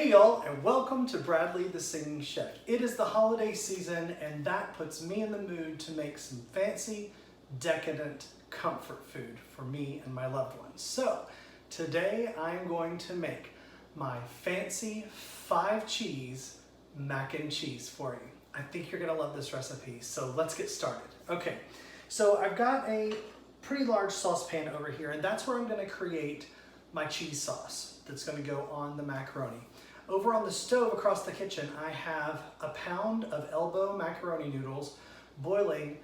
Hey y'all, and welcome to Bradley the Singing Chef. It is the holiday season, and that puts me in the mood to make some fancy, decadent comfort food for me and my loved ones. So today I'm going to make my fancy 5-cheese mac and cheese for you. I think you're gonna love this recipe, so let's get started. Okay, so I've got a pretty large saucepan over here, and that's where I'm gonna create my cheese sauce that's gonna go on the macaroni. Over on the stove across the kitchen, I have a pound of elbow macaroni noodles boiling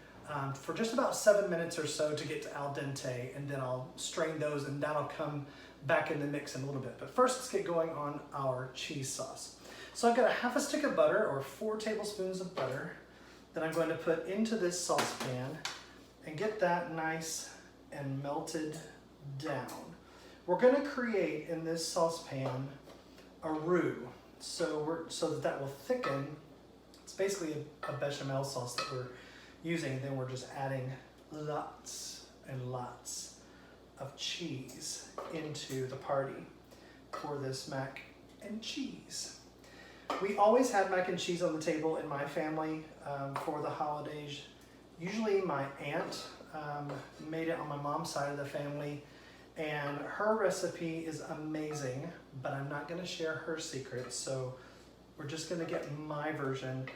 for just about 7 minutes or so to get to al dente, and then I'll strain those and that'll come back in the mix in a little bit. But first, let's get going on our cheese sauce. So I've got a half a stick of butter, or 4 tablespoons of butter, that I'm going to put into this saucepan and get that nice and melted down. We're going to create in this saucepan a roux, so that will thicken. It's basically a bechamel sauce that we're using, and then we're just adding lots and lots of cheese into the party for this mac and cheese. We always had mac and cheese on the table in my family for the holidays. Usually my aunt made it on my mom's side of the family, and her recipe is amazing, but I'm not gonna share her secrets, so we're just gonna get my version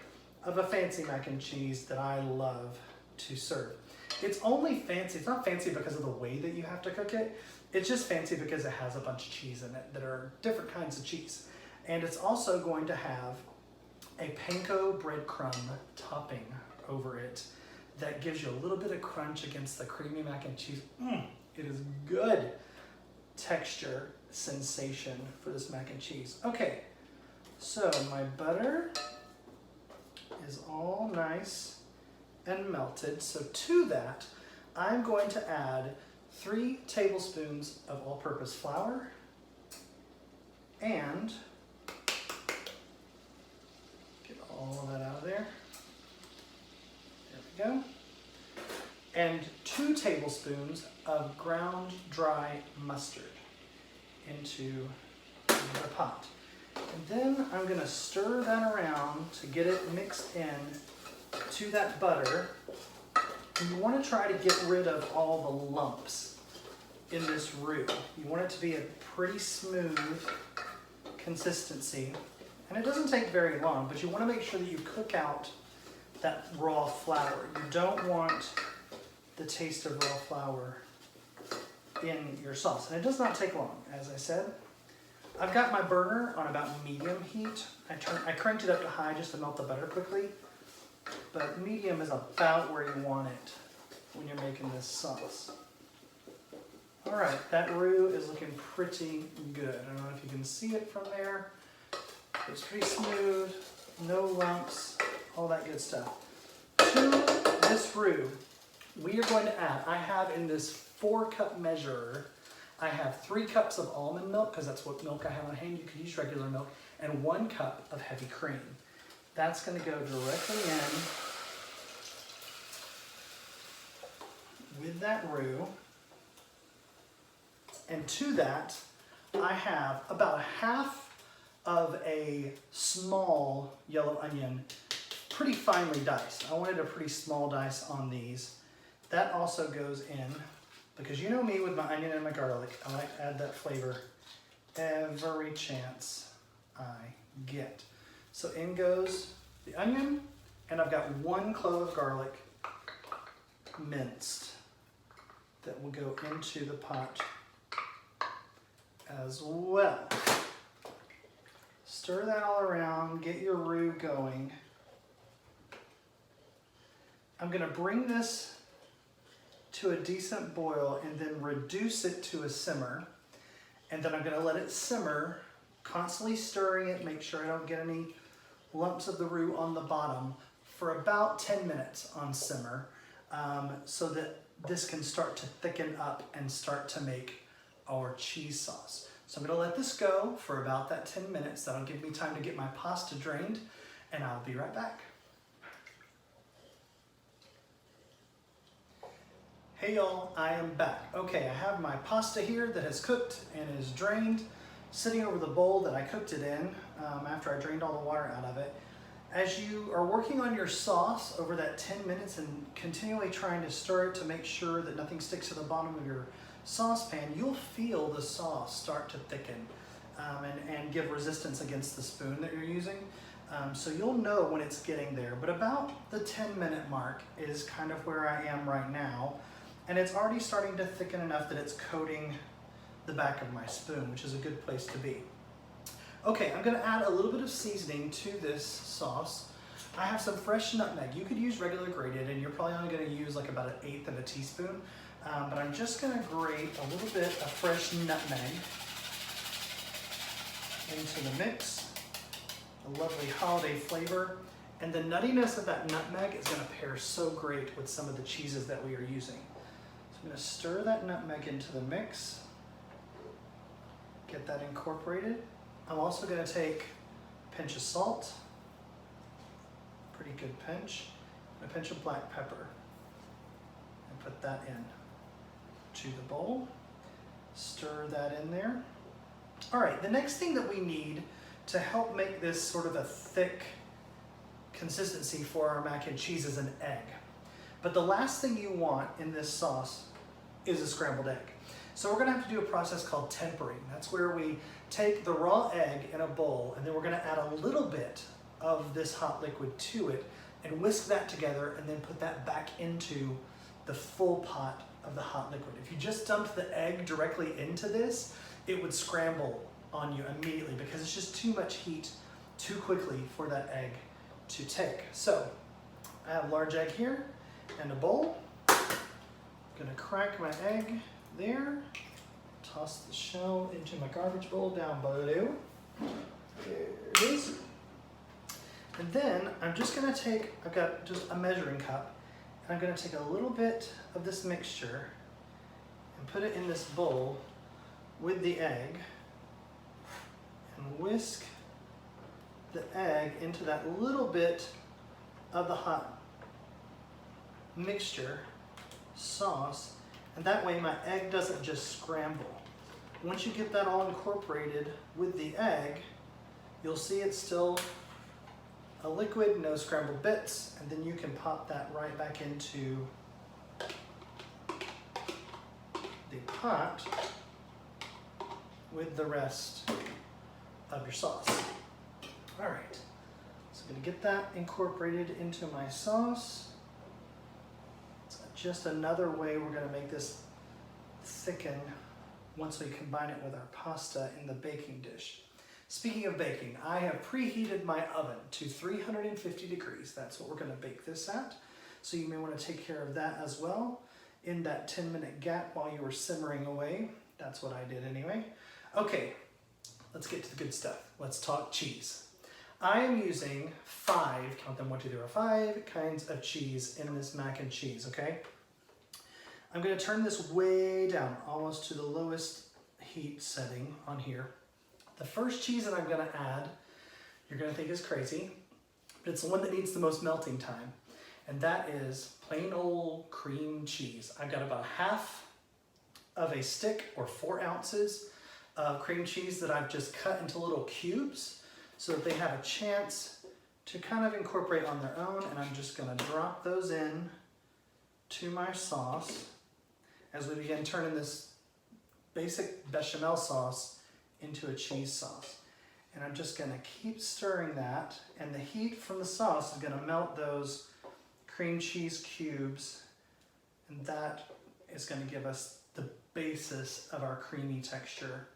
of a fancy mac and cheese that I love to serve. It's only fancy, it's not fancy because of the way that you have to cook it, it's just fancy because it has a bunch of cheese in it that are different kinds of cheese. And it's also going to have a panko breadcrumb topping over it that gives you a little bit of crunch against the creamy mac and cheese. It is good texture sensation for this mac and cheese. Okay, so my butter is all nice and melted. So to that, I'm going to add 3 tablespoons of all-purpose flour and get all of that out of there. There we go. And 2 tablespoons of ground dry mustard into the pot. And then I'm gonna stir that around to get it mixed in to that butter. And you wanna try to get rid of all the lumps in this roux. You want it to be a pretty smooth consistency. And it doesn't take very long, but you wanna make sure that you cook out that raw flour. You don't want the taste of raw flour in your sauce. And it does not take long, as I said. I've got my burner on about medium heat. I cranked it up to high just to melt the butter quickly, but medium is about where you want it when you're making this sauce. All right, that roux is looking pretty good. I don't know if you can see it from there. It's pretty smooth, no lumps, all that good stuff. To this roux, we are going to add, I have in this 4-cup measurer, I have 3 cups of almond milk, because that's what milk I have on hand. You could use regular milk, and 1 cup of heavy cream. That's going to go directly in with that roux. And to that, I have about 1/2 of a small yellow onion, pretty finely diced. I wanted a pretty small dice on these. That also goes in, because you know me with my onion and my garlic, I like to add that flavor every chance I get. So in goes the onion, and I've got 1 clove of garlic minced that will go into the pot as well. Stir that all around, get your roux going. I'm gonna bring this to a decent boil and then reduce it to a simmer. And then I'm gonna let it simmer, constantly stirring it, make sure I don't get any lumps of the roux on the bottom, for about 10 minutes on simmer, so that this can start to thicken up and start to make our cheese sauce. So I'm gonna let this go for about that 10 minutes. That'll give me time to get my pasta drained, and I'll be right back. Hey y'all, I am back. Okay, I have my pasta here that has cooked and is drained. sitting over the bowl that I cooked it in after I drained all the water out of it. As you are working on your sauce over that 10 minutes and continually trying to stir it to make sure that nothing sticks to the bottom of your saucepan, you'll feel the sauce start to thicken and give resistance against the spoon that you're using. So you'll know when it's getting there, but about the 10-minute mark is kind of where I am right now. And it's already starting to thicken enough that it's coating the back of my spoon, which is a good place to be. Okay, I'm gonna add a little bit of seasoning to this sauce. I have some fresh nutmeg. You could use regular grated, and you're probably only gonna use like about 1/8 of a teaspoon. But I'm just gonna grate a little bit of fresh nutmeg into the mix. A lovely holiday flavor. And the nuttiness of that nutmeg is gonna pair so great with some of the cheeses that we are using. So I'm gonna stir that nutmeg into the mix. Get that incorporated. I'm also gonna take a pinch of salt, pretty good pinch, and a pinch of black pepper, and put that in to the bowl. Stir that in there. All right, the next thing that we need to help make this sort of a thick consistency for our mac and cheese is an egg. But the last thing you want in this sauce is a scrambled egg. So we're gonna have to do a process called tempering. That's where we take the raw egg in a bowl, and then we're gonna add a little bit of this hot liquid to it and whisk that together and then put that back into the full pot of the hot liquid. If you just dumped the egg directly into this, it would scramble on you immediately because it's just too much heat too quickly for that egg to take. So I have a large egg here and a bowl. I'm gonna crack my egg there, toss the shell into my garbage bowl down below. There it is. And then I'm just gonna take, I've got just a measuring cup, and I'm gonna take a little bit of this mixture and put it in this bowl with the egg and whisk the egg into that little bit of the hot mixture sauce, and that way my egg doesn't just scramble. Once you get that all incorporated with the egg, you'll see it's still a liquid, no scrambled bits, and then you can pop that right back into the pot with the rest of your sauce. All right, so I'm gonna get that incorporated into my sauce. It's just another way we're gonna make this thicken once we combine it with our pasta in the baking dish. Speaking of baking, I have preheated my oven to 350 degrees. That's what we're gonna bake this at. So you may wanna take care of that as well in that 10-minute gap while you were simmering away. That's what I did anyway. Okay, let's get to the good stuff. Let's talk cheese. I am using 5, count them 1, 2, 3, 4, 5 kinds of cheese in this mac and cheese, okay? I'm gonna turn this way down, almost to the lowest heat setting on here. The first cheese that I'm gonna add, you're gonna think is crazy, but it's the one that needs the most melting time, and that is plain old cream cheese. I've got about half of a stick or 4 ounces of cream cheese that I've just cut into little cubes so that they have a chance to kind of incorporate on their own, and I'm just gonna drop those in to my sauce as we begin turning this basic bechamel sauce into a cheese sauce. And I'm just gonna keep stirring that, and the heat from the sauce is gonna melt those cream cheese cubes, and that is gonna give us the basis of our creamy texture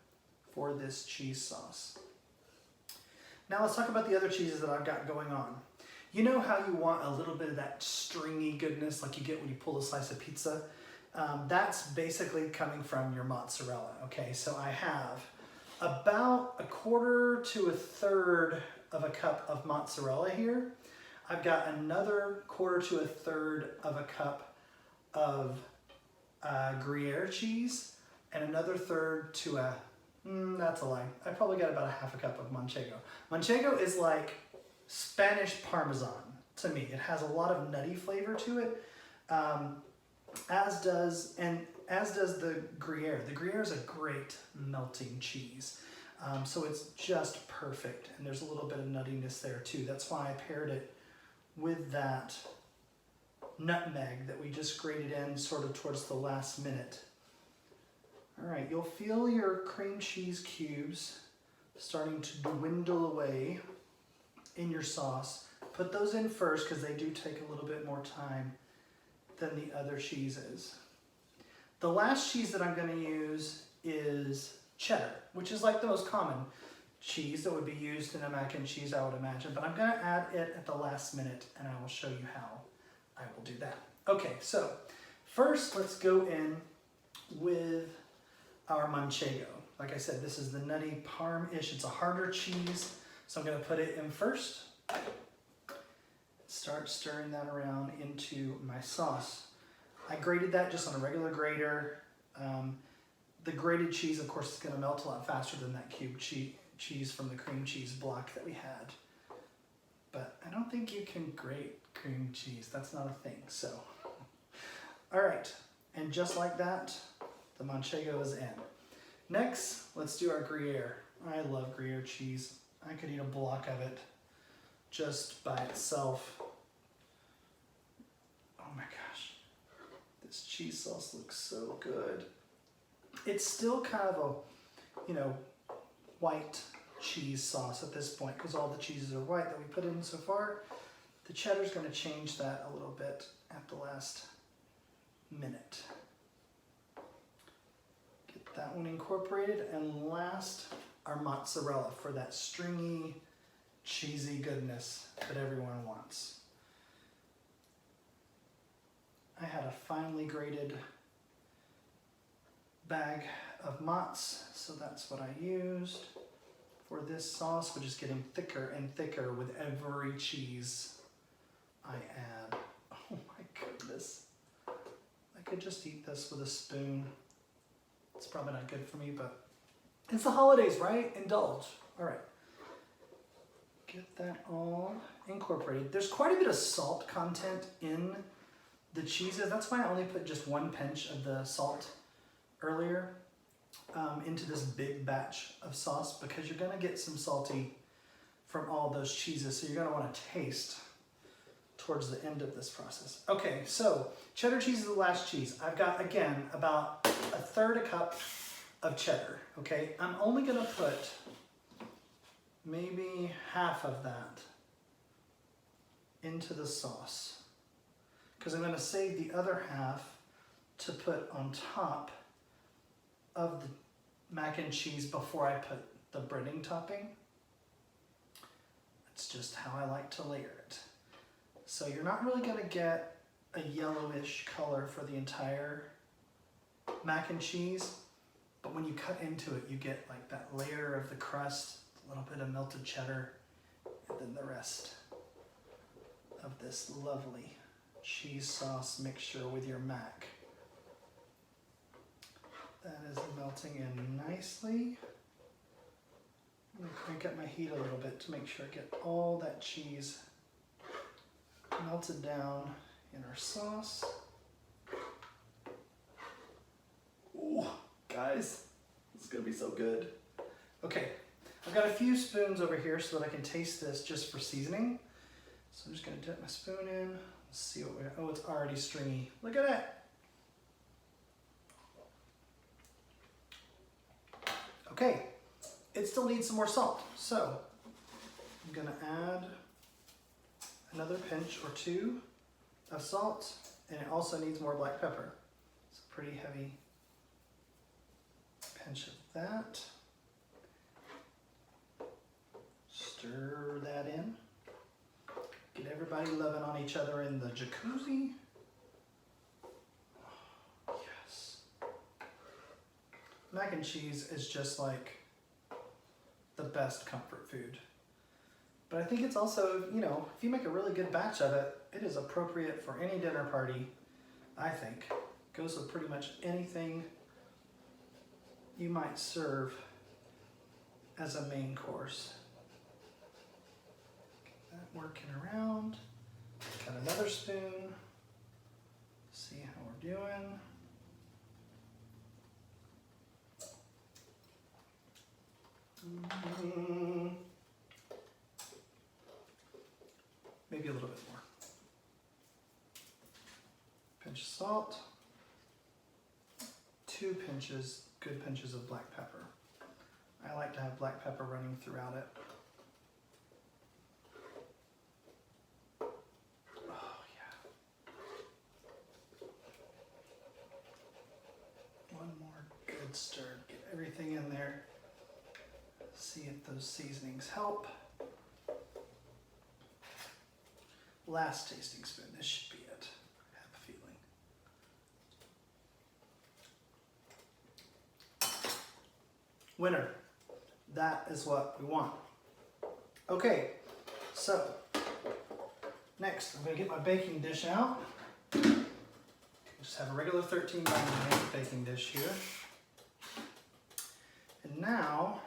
for this cheese sauce. Now let's talk about the other cheeses that I've got going on. You know how you want a little bit of that stringy goodness like you get when you pull a slice of pizza? That's basically coming from your mozzarella, okay? So I have about 1/4 to 1/3 of a cup of mozzarella here. I've got another 1/4 to 1/3 of a cup of Gruyere cheese, and another 1/3 to a, that's a lie. I probably got about 1/2 cup of Manchego. Manchego is like Spanish Parmesan to me. It has a lot of nutty flavor to it, as does the Gruyere. The Gruyere is a great melting cheese. So it's just perfect. And there's a little bit of nuttiness there too. That's why I paired it with that nutmeg that we just grated in sort of towards the last minute. All right, you'll feel your cream cheese cubes starting to dwindle away in your sauce. Put those in first because they do take a little bit more time than the other cheeses. The last cheese that I'm going to use is cheddar, which is like the most common cheese that would be used in a mac and cheese, I would imagine, but I'm going to add it at the last minute and I will show you how I will do that. Okay, so first let's go in with our manchego. Like I said, this is the nutty parm-ish. It's a harder cheese, so I'm going to put it in first. Start stirring that around into my sauce. I grated that just on a regular grater. The grated cheese, of course, is going to melt a lot faster than that cube cheese from the cream cheese block that we had. But I don't think you can grate cream cheese. That's not a thing. So, all right. And just like that, the manchego is in. Next, let's do our Gruyere. I love Gruyere cheese. I could eat a block of it just by itself. Oh my gosh. This cheese sauce looks so good. It's still kind of a, white cheese sauce at this point because all the cheeses are white that we put in so far. The cheddar's going to change that a little bit at the last minute. Get that one incorporated, and last, our mozzarella for that stringy, cheesy goodness that everyone wants. I had a finely grated bag of mozz, so that's what I used for this sauce, which is getting thicker and thicker with every cheese I add. Oh my goodness. I could just eat this with a spoon. It's probably not good for me, but it's the holidays, right? Indulge. All right. Get that all incorporated. There's quite a bit of salt content in the cheeses. That's why I only put just 1 pinch of the salt earlier into this big batch of sauce, because you're gonna get some salty from all those cheeses, so you're gonna wanna taste towards the end of this process. Okay, so cheddar cheese is the last cheese. I've got, again, about 1/3 cup of cheddar, okay? I'm only gonna put maybe half of that into the sauce, because I'm gonna save the other half to put on top of the mac and cheese before I put the breading topping. That's just how I like to layer it. So you're not really gonna get a yellowish color for the entire mac and cheese, but when you cut into it, you get like that layer of the crust, a little bit of melted cheddar, and then the rest of this lovely cheese sauce mixture with your mac. That is melting in nicely. I'm gonna crank up my heat a little bit to make sure I get all that cheese melted down in our sauce. Ooh, guys, this is gonna be so good. Okay, I've got a few spoons over here so that I can taste this just for seasoning. So I'm just gonna dip my spoon in. Let's see what we got. Oh, it's already stringy. Look at that. Okay, it still needs some more salt. So I'm gonna add another pinch or 2 of salt, and it also needs more black pepper. It's a pretty heavy pinch of that. Stir that in. Get everybody loving on each other in the jacuzzi. Oh, yes. Mac and cheese is just like the best comfort food. But I think it's also, if you make a really good batch of it, it is appropriate for any dinner party, I think. Goes with pretty much anything you might serve as a main course. Get that working around. Got another spoon. See how we're doing. Maybe a little bit more. Pinch of salt. 2 pinches, good pinches of black pepper. I like to have black pepper running throughout it. Oh yeah. One more good stir. Get everything in there. See if those seasonings help. Last tasting spoon. This should be it. I have a feeling. Winner. That is what we want. Okay, so next I'm going to get my baking dish out. Just have a regular 13 by 9 baking dish here. And now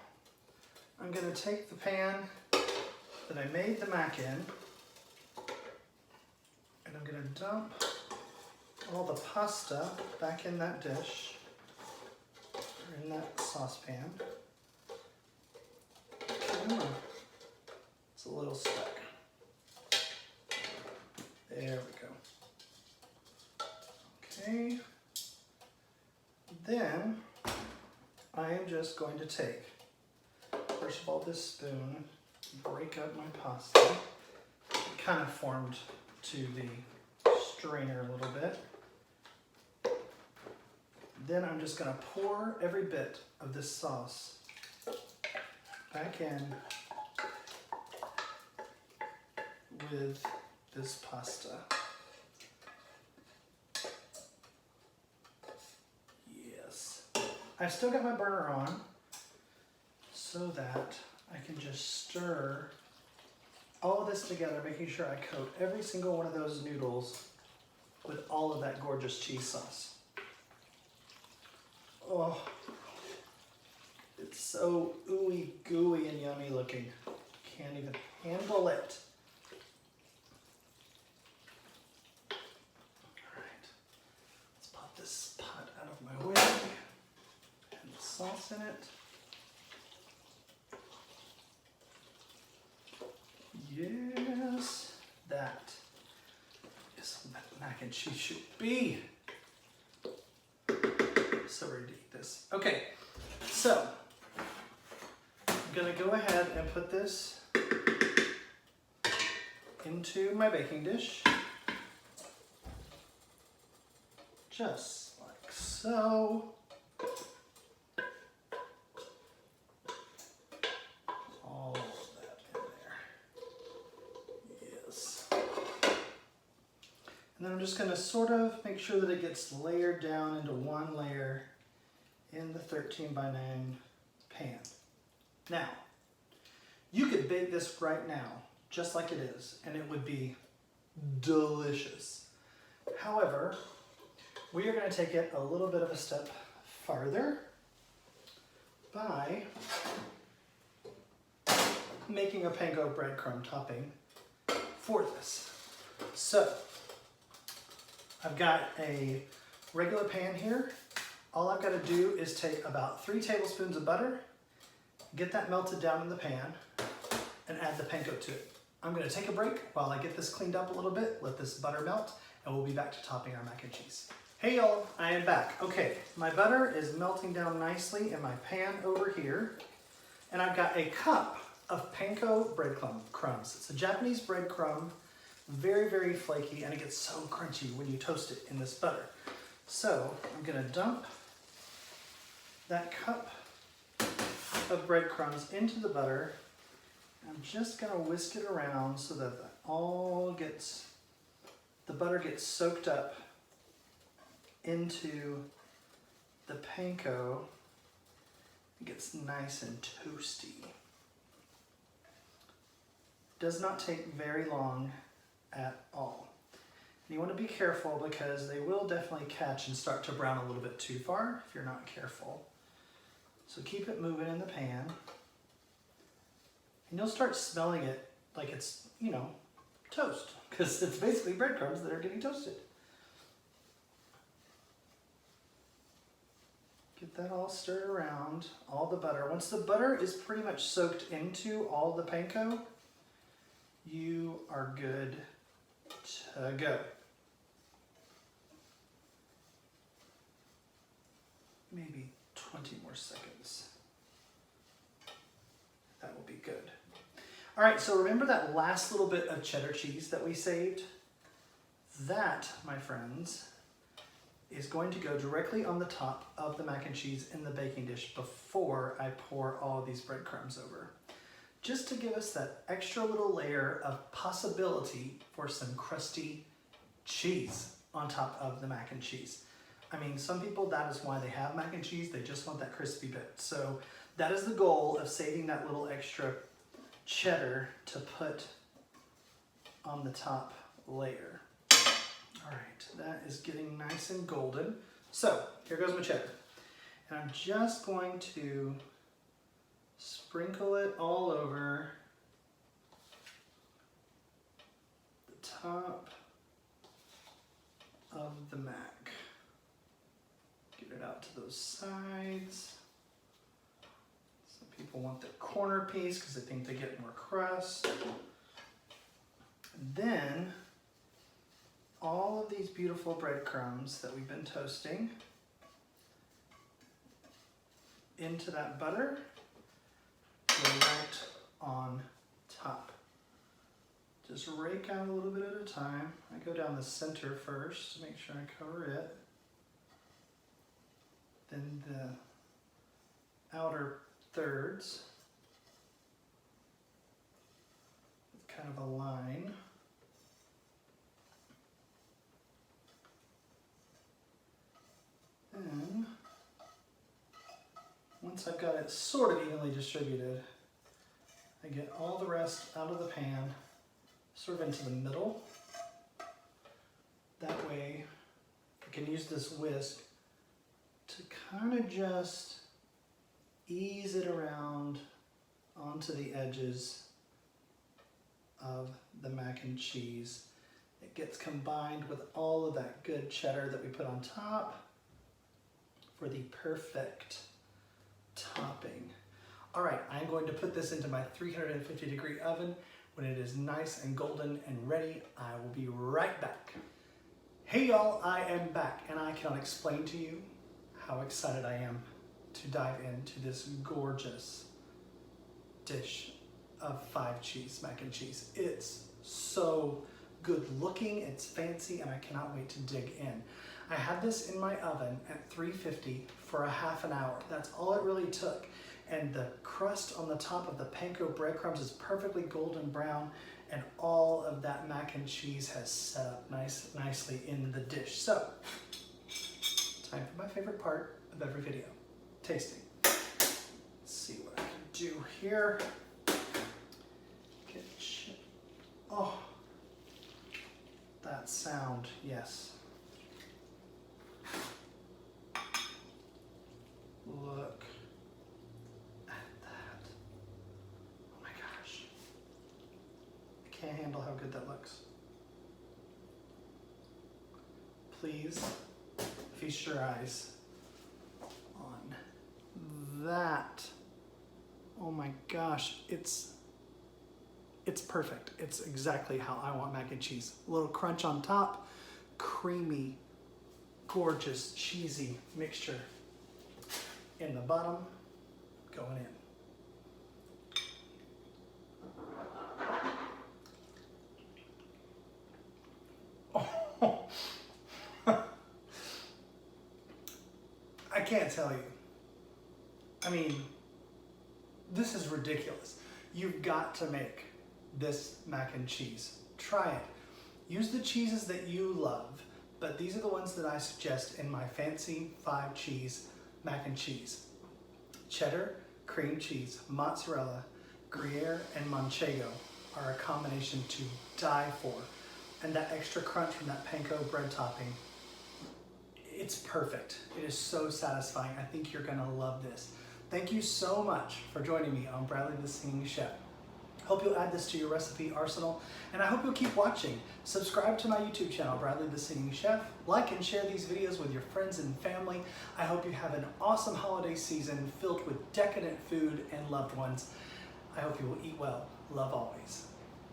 I'm going to take the pan that I made the mac in, and I'm going to dump all the pasta back in that dish, or in that saucepan. It's a little stuck. There we go. Okay. Then I am just going to take, first of all, this spoon, break up my pasta. It kind of formed to the strainer a little bit. Then I'm just going to pour every bit of this sauce back in with this pasta. Yes. I've still got my burner on so that I can just stir all of this together, making sure I coat every single one of those noodles with all of that gorgeous cheese sauce. Oh. It's so ooey gooey and yummy looking. Can't even handle it. Alright, let's pop this pot out of my way. And the sauce in it. Yes, that is what mac and cheese should be. So ready to eat this. Okay, so I'm gonna go ahead and put this into my baking dish, just like so. All of that in there. Yes. And then I'm just gonna sort of make sure that it gets layered down into one layer in the 13 by 9 pan. Now, you could bake this right now, just like it is, and it would be delicious. However, we are going to take it a little bit of a step farther by making a panko breadcrumb topping for this. So, I've got a regular pan here. All I've got to do is take about 3 tablespoons of butter, get that melted down in the pan, and add the panko to it. I'm going to take a break while I get this cleaned up a little bit, let this butter melt, and we'll be back to topping our mac and cheese. Hey y'all, I am back. Okay, my butter is melting down nicely in my pan over here, and I've got a cup of panko breadcrumb crumbs. It's a Japanese breadcrumb, very, very flaky, and it gets so crunchy when you toast it in this butter. So I'm going to dump that cup of breadcrumbs into the butter. I'm just going to whisk it around so that the butter gets soaked up into the panko. It gets nice and toasty. Does not take very long at all. And you want to be careful because they will definitely catch and start to brown a little bit too far if you're not careful. So keep it moving in the pan. And you'll start smelling it like it's, you know, toast, because it's basically breadcrumbs that are getting toasted. Get Get that all stirred around, all the butter. Once the butter is pretty much soaked into all the panko, you are good to go. Maybe 20 more seconds. That will be good. All right, so remember that last little bit of cheddar cheese that we saved? That, my friends, is going to go directly on the top of the mac and cheese in the baking dish before I pour all of these breadcrumbs over. Just to give us that extra little layer of possibility for some crusty cheese on top of the mac and cheese. I mean, some people, that is why they have mac and cheese. They just want that crispy bit. So that is the goal of saving that little extra cheddar to put on the top layer. All right, that is getting nice and golden. So here goes my cheddar. And I'm just going to sprinkle it all over the top of the mac. Get it out to those sides. Some people want the corner piece because they think they get more crust. And then all of these beautiful breadcrumbs that we've been toasting into that butter, go right on top. Just rake out a little bit at a time. I go down the center first to make sure I cover it. Then the outer thirds, with kind of a line. And once I've got it sort of evenly distributed, I get all the rest out of the pan, sort of into the middle. That way I can use this whisk to kind of just ease it around onto the edges of the mac and cheese. It gets combined with all of that good cheddar that we put on top for the perfect topping. All right, I'm going to put this into my 350-degree oven. When it is nice and golden and ready, I will be right back. Hey y'all, I am back, and I cannot explain to you how excited I am to dive into this gorgeous dish of 5 cheese mac and cheese. It's so good looking, it's fancy, and I cannot wait to dig in. I had this in my oven at 350 for a half an hour. That's all it really took. And the crust on the top of the panko breadcrumbs is perfectly golden brown, and all of that mac and cheese has set up nicely in the dish. So, time for my favorite part of every video, tasting. Let's see what I can do here. Oh, that sound, yes. Look at that. Oh my gosh. I can't handle how good that looks. Please feast your eyes on that. Oh my gosh, it's perfect. It's exactly how I want mac and cheese. A little crunch on top, creamy, gorgeous, cheesy mixture in the bottom, going in. Oh. I can't tell you. I mean, this is ridiculous. You've got to make this mac and cheese. Try it. Use the cheeses that you love, but these are the ones that I suggest in my fancy 5 cheese mac and cheese. Cheddar, cream cheese, mozzarella, Gruyere, and Manchego are a combination to die for. And that extra crunch from that panko bread topping, it's perfect. It is so satisfying. I think you're gonna love this. Thank you so much for joining me on Bradley the Singing Chef. Hope you'll add this to your recipe arsenal, and I hope you'll keep watching. Subscribe to my YouTube channel, Bradley the Singing Chef. Like and share these videos with your friends and family. I hope you have an awesome holiday season filled with decadent food and loved ones. I hope you will eat well. Love always.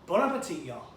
Bon appetit, y'all.